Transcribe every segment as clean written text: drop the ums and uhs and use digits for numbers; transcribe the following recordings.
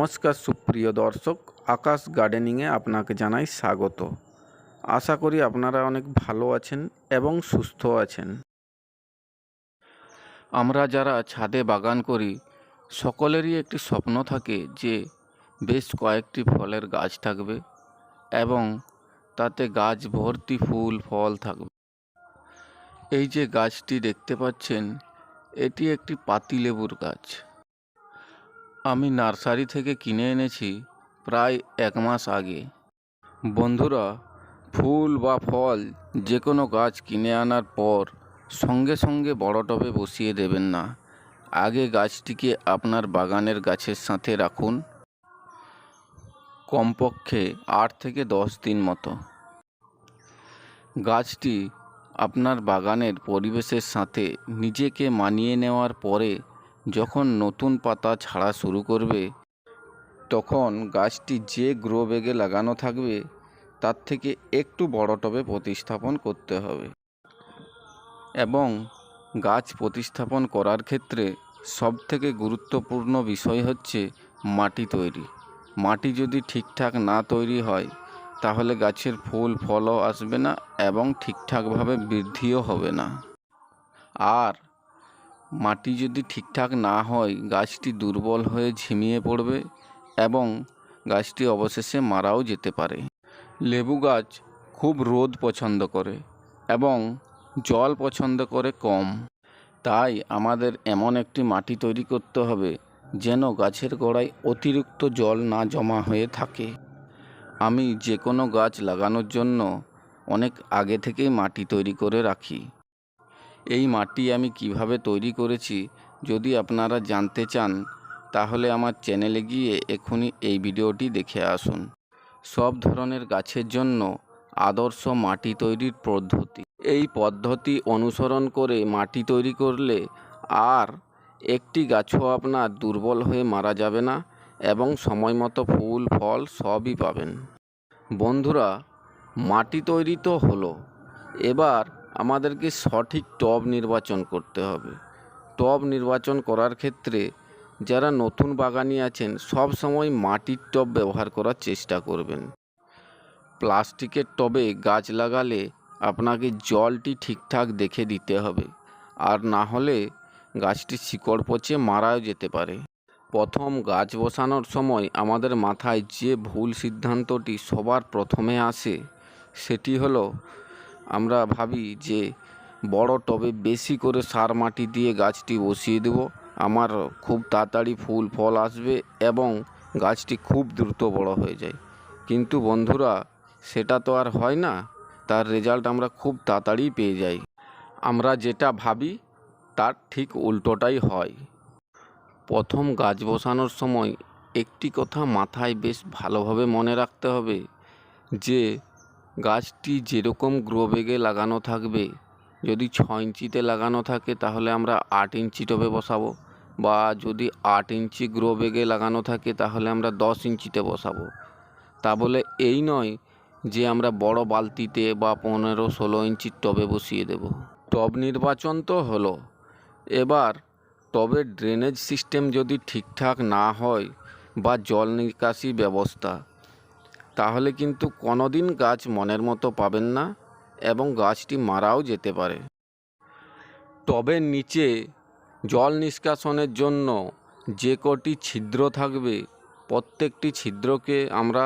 নমস্কার সুপ্রিয় দর্শক, আকাশ গার্ডেনিংয়ে আপনাকে জানাই স্বাগত। আশা করি আপনারা অনেক ভালো আছেন এবং সুস্থ আছেন। আমরা যারা ছাদে বাগান করি সকলেরই একটি স্বপ্ন থাকে যে বেশ কয়েকটি ফলের গাছ থাকবে এবং তাতে গাছ ভর্তি ফুল ফল থাকবে। এই যে গাছটি দেখতে পাচ্ছেন, এটি একটি পাতিলেবুর গাছ। আমি নার্সারি থেকে কিনে এনেছি প্রায় 1 মাস আগে। বন্ধুরা, ফুল বা ফল যে কোনো গাছ কিনে আনার পর সঙ্গে সঙ্গে বড় টবে বসিয়ে দেবেন না। আগে গাছটিকে আপনার বাগানের গাছের সাথে রাখুন, কমপক্ষে 8 থেকে 10 দিন মতো। গাছটি আপনার বাগানের পরিবেশের সাথে নিজেকে মানিয়ে নেওয়ার পরে যখন নতুন পাতা ছাড়া শুরু করবে, তখন গাছটি যে গ্রো ব্যাগে লাগানো থাকবে তার থেকে একটু বড় টবে প্রতিস্থাপন করতে হবে। এবং গাছ প্রতিস্থাপন করার ক্ষেত্রে সবথেকে গুরুত্বপূর্ণ বিষয় হচ্ছে মাটি তৈরি। মাটি যদি ঠিকঠাক না তৈরি হয় তাহলে গাছের ফুল ফলও আসবে না এবং ঠিকঠাকভাবে বৃদ্ধিও হবে না। আর মাটি যদি ঠিকঠাক না হয় গাছটি দুর্বল হয়ে ঝিমিয়ে পড়বে এবং গাছটি অবশেষে মারাও যেতে পারে। লেবু গাছ খুব রোদ পছন্দ করে এবং জল পছন্দ করে কম। তাই আমাদের এমন একটি মাটি তৈরি করতে হবে যেন গাছের গোড়ায় অতিরিক্ত জল না জমা হয়ে থাকে। আমি যে কোনো গাছ লাগানোর জন্য অনেক আগে থেকেই মাটি তৈরি করে রাখি। এই মাটি আমি কিভাবে তৈরি করেছি যদি আপনারা জানতে চান তাহলে আমার চ্যানেলে গিয়ে এখনই এই ভিডিওটি দেখে আসুন। সব ধরনের গাছের জন্য আদর্শ মাটি তৈরির পদ্ধতি। এই পদ্ধতি অনুসরণ করে মাটি তৈরি করলে আর একটি গাছও আপনার দুর্বল হয়ে মারা যাবে না এবং সময় মতো ফুল ফল সবই পাবেন। বন্ধুরা, মাটি তৈরি তো হলো, এবার আমাদেরকে সঠিক টব নির্বাচন করতে হবে। টব নির্বাচন করার ক্ষেত্রে যারা নতুন বাগানি আছেন সব সময় মাটির টব ব্যবহার করার চেষ্টা করবেন। প্লাস্টিকের টবে গাছ লাগালে আপনাকে জলটি ঠিকঠাক দেখে দিতে হবে, আর না হলে গাছটি শিকড় পচে মারাও যেতে পারে। প্রথম গাছ বসানোর সময় আমাদের মাথায় যে ভুল সিদ্ধান্তটি সবার প্রথমে আসে সেটি হলো আমরা ভাবি যে বড় টবে বেশি করে সার মাটি দিয়ে গাছটি বসিয়ে দেব, আমার খুব তাড়াতাড়ি ফুল ফল আসবে এবং গাছটি খুব দ্রুত বড় হয়ে যায়। কিন্তু বন্ধুরা, সেটা তো আর হয় না। তার রেজাল্ট আমরা খুব তাড়াতাড়ি পেয়ে যাই। আমরা যেটা ভাবি তার ঠিক উল্টোটাই হয়। প্রথম গাছ বসানোর সময় একটি কথা মাথায় বেশ ভালোভাবে মনে রাখতে হবে যে গাছটি যেরকম গ্রো ব্যাগে লাগানো থাকবে, যদি 6 ইঞ্চিতে লাগানো থাকে তাহলে আমরা 8 ইঞ্চি টবে বসাবো, বা যদি 8 ইঞ্চি গ্রো ব্যাগে লাগানো থাকে তাহলে আমরা 10 ইঞ্চিতে বসাবো। তা বলে এই নয় যে আমরা বড় বালতিতে বা 15-16 ইঞ্চির টবে বসিয়ে দেব। টব নির্বাচন তো হলো, এবার টবের ড্রেনেজ সিস্টেম যদি ঠিকঠাক না হয় বা জল নিকাশি ব্যবস্থা, তাহলে কিন্তু কোনোদিন গাছ মনের মতো পাবেন না এবং গাছটি মারাও যেতে পারে। টবের নিচে জল নিষ্কাশনের জন্য যে কটি ছিদ্র থাকবে প্রত্যেকটি ছিদ্রকে আমরা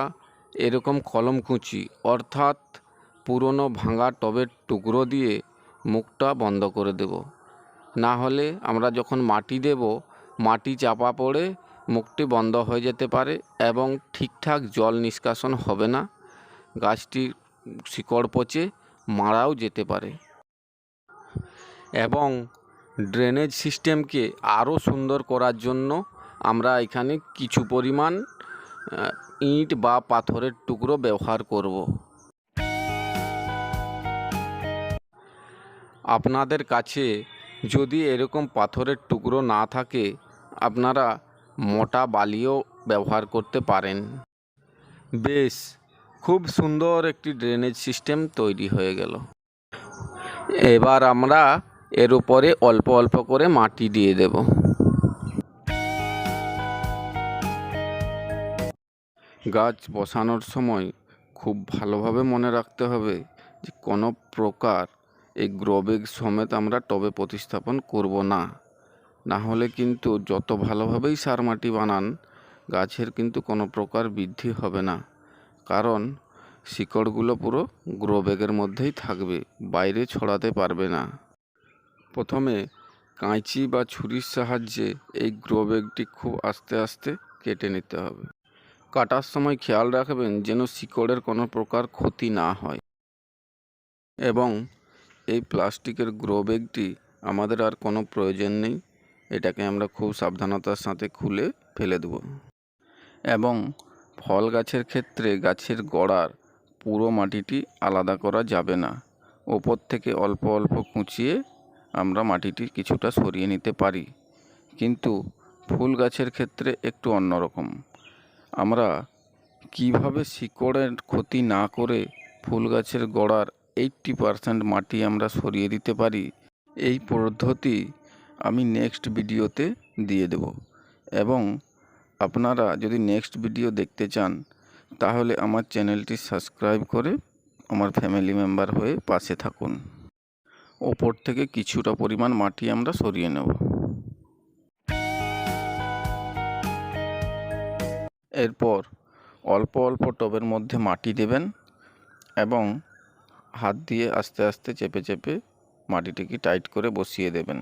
এরকম কলমকুচি অর্থাৎ পুরনো ভাঙা টবের টুকরো দিয়ে মুখটা বন্ধ করে দেব। না হলে আমরা যখন মাটি দেব মাটি চাপা পড়ে মুখটি বন্ধ হয়ে যেতে পারে এবং ঠিকঠাক জল নিষ্কাশন হবে না, গাছটির শিকড় পচে মারাও যেতে পারে। এবং ড্রেনেজ সিস্টেমকে আরও সুন্দর করার জন্য আমরা এখানে কিছু পরিমাণ ইট বা পাথরের টুকরো ব্যবহার করব। আপনাদের কাছে যদি এরকম পাথরের টুকরো না থাকে আপনারা মোটা বালিও ব্যবহার করতে পারেন। বেশ খুব সুন্দর একটি ড্রেনেজ সিস্টেম তৈরি হয়ে গেল। এবার আমরা এর উপরে অল্প অল্প করে মাটি দিয়ে দেব। গাছ বসানোর সময় খুব ভালোভাবে মনে রাখতে হবে যে কোনো প্রকার এই গ্রো ব্যাগ সমেত আমরা টবে প্রতিস্থাপন করব না। না হলে কিন্তু যত ভালোভাবেই সার মাটি বানান, গাছের কিন্তু কোনো প্রকার বৃদ্ধি হবে না, কারণ শিকড়গুলো পুরো গ্রো ব্যাগের মধ্যেই থাকবে, বাইরে ছড়াতে পারবে না। প্রথমে কাঁচি বা ছুরির সাহায্যে এই গ্রো ব্যাগটি খুব আস্তে আস্তে কেটে নিতে হবে। কাটার সময় খেয়াল রাখবেন যেন শিকড়ের কোনো প্রকার ক্ষতি না হয়। এবং এই প্লাস্টিকের গ্রো ব্যাগটি আমাদের আর কোনো প্রয়োজন নেই, এটাকে আমরা খুব সাবধানতার সাথে খুলে ফেলে দেব। এবং ফল গাছের ক্ষেত্রে গাছের গোড়ার পুরো মাটিটি আলাদা করা যাবে না, ওপর থেকে অল্প অল্প কুঁচিয়ে আমরা মাটিটি কিছুটা সরিয়ে নিতে পারি। কিন্তু ফুল গাছের ক্ষেত্রে একটু অন্যরকম। আমরা কিভাবে শিকড়ের ক্ষতি না করে ফুল গাছের গোড়ার 80% মাটি আমরা সরিয়ে দিতে পারি, এই পদ্ধতি আমি নেক্সট ভিডিওতে দিয়ে দেব। এবং আপনারা যদি নেক্সট ভিডিও দেখতে চান তাহলে আমার চ্যানেলটি সাবস্ক্রাইব করে আমার ফ্যামিলি মেম্বার হয়ে পাশে থাকুন। ওপর থেকে কিছুটা পরিমাণ মাটি আমরা সরিয়ে নেব। এরপর অল্প অল্প টবের মধ্যে মাটি দেবেন এবং হাত দিয়ে আস্তে আস্তে চেপে চেপে মাটিটিকে টাইট করে বসিয়ে দেবেন।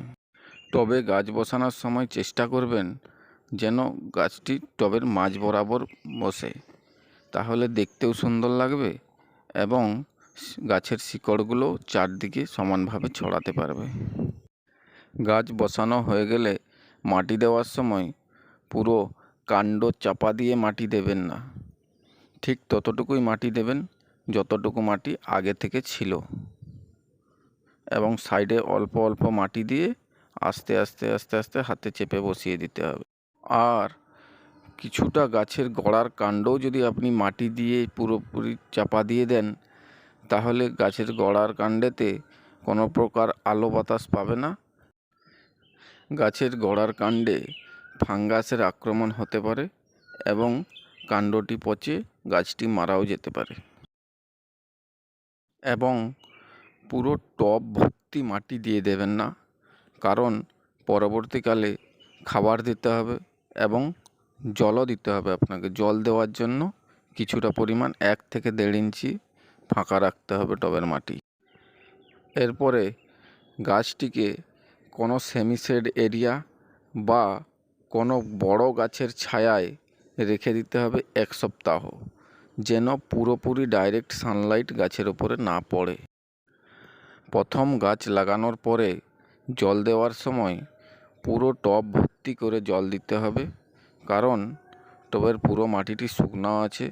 টবে গাছ বসানোর সময় চেষ্টা করবেন যেন গাছটি টবের মাঝ বরাবর বসে, তাহলে দেখতেও সুন্দর লাগবে এবং গাছের শিকড়গুলো চারদিকে সমানভাবে ছড়াতে পারবে। গাছ বসানো হয়ে গেলে মাটি দেওয়ার সময় পুরো কাণ্ড চাপা দিয়ে মাটি দেবেন না, ঠিক ততটুকুই মাটি দেবেন যতটুকু মাটি আগে থেকে ছিল, এবং সাইডে অল্প অল্প মাটি দিয়ে আস্তে আস্তে আস্তে আস্তে হাতে চেপে বসিয়ে দিতে হবে। আর কিছুটা গাছের গোড়ার কাণ্ডও যদি আপনি মাটি দিয়ে পুরোপুরি চাপা দিয়ে দেন, তাহলে গাছের গোড়ার কাণ্ডেতে কোনো প্রকার আলো বাতাস পাবে না। গাছের গোড়ার কাণ্ডে ফাঙ্গাসের আক্রমণ হতে পারে এবং কাণ্ডটি পচে গাছটি মারাও যেতে পারে। এবং পুরো টব ভর্তি মাটি দিয়ে দেবেন না, কারণ পরবর্তীকালে খাবার দিতে হবে এবং জলও দিতে হবে। আপনাকে জল দেওয়ার জন্য কিছুটা পরিমাণ 1 থেকে 1.5 ইঞ্চি ফাঁকা রাখতে হবে টবের মাটি। এরপরে গাছটিকে কোনো সেমিশেড এরিয়া বা কোনো বড় গাছের ছায়ায় রেখে দিতে হবে 1 সপ্তাহ, যেন পুরোপুরি ডাইরেক্ট সানলাইট গাছের ওপরে না পড়ে। প্রথম গাছ লাগানোর পরে জল দেওয়ার সময় পুরো টব ভর্তি করে জল দিতে হবে, কারণ টবের পুরো মাটিটি শুকনো আছে,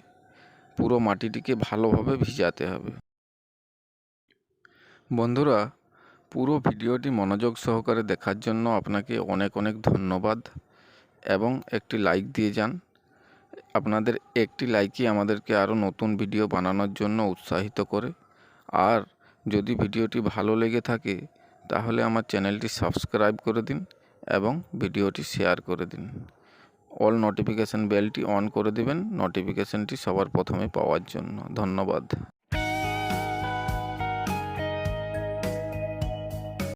পুরো মাটিটিকে ভালোভাবে ভিজাতে হবে। বন্ধুরা, পুরো ভিডিওটি মনোযোগ সহকারে দেখার জন্য আপনাকে অনেক অনেক ধন্যবাদ এবং একটি লাইক দিয়ে যান। আপনাদের একটি লাইকই আমাদেরকে আরও নতুন ভিডিও বানানোর জন্য উৎসাহিত করে। আর যদি ভিডিওটি ভালো লেগে থাকে তাহলে আমার চ্যানেলটি সাবস্ক্রাইব করে দিন এবং ভিডিওটি শেয়ার করে দিন। অল নোটিফিকেশান বেলটি অন করে দেবেন নোটিফিকেশানটি সবার প্রথমে পাওয়ার জন্য। ধন্যবাদ।